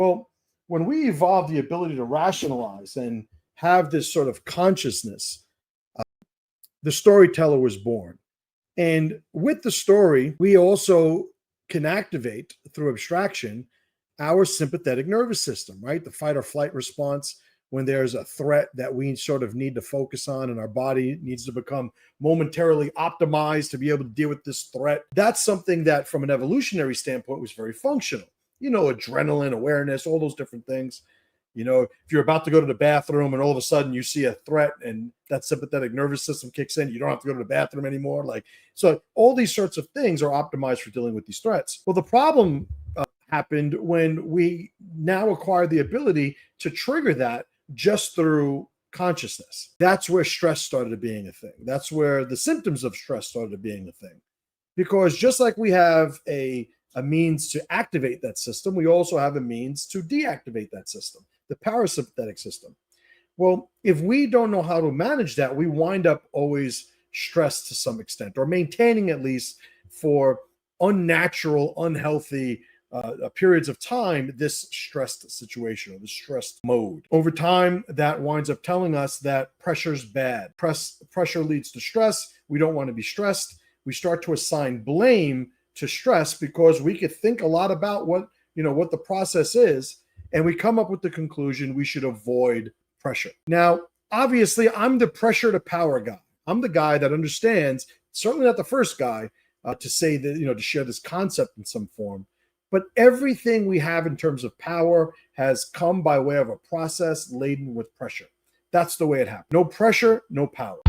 Well, when we evolved the ability to rationalize and have this sort of consciousness, the storyteller was born. And with the story, we also can activate through abstraction our sympathetic nervous system, right? The fight or flight response when there's a threat that we sort of need to focus on and our body needs to become momentarily optimized to be able to deal with this threat. That's something that from an evolutionary standpoint was very functional. Adrenaline, awareness, all those different things. If you're about to go to the bathroom and all of a sudden you see a threat and that sympathetic nervous system kicks in, you don't have to go to the bathroom anymore. So all these sorts of things are optimized for dealing with these threats. Well, the problem happened when we now acquire the ability to trigger that just through consciousness. That's where stress started being a thing. That's where the symptoms of stress started being a thing. Because just like we have a means to activate that system, we also have a means to deactivate that system, the parasympathetic system. Well, if we don't know how to manage that, we wind up always stressed to some extent, or maintaining at least for unnatural, unhealthy periods of time, this stressed situation or the stressed mode. Over time, that winds up telling us that pressure's bad. Pressure leads to stress. We don't want to be stressed. We start to assign blame to stress because we could think a lot about what the process is, and we come up with the conclusion we should avoid pressure. Now, obviously, I'm the pressure to power guy. I'm the guy that understands, certainly not the first guy to say that, to share this concept in some form, but everything we have in terms of power has come by way of a process laden with pressure. That's the way it happened. No pressure, no power.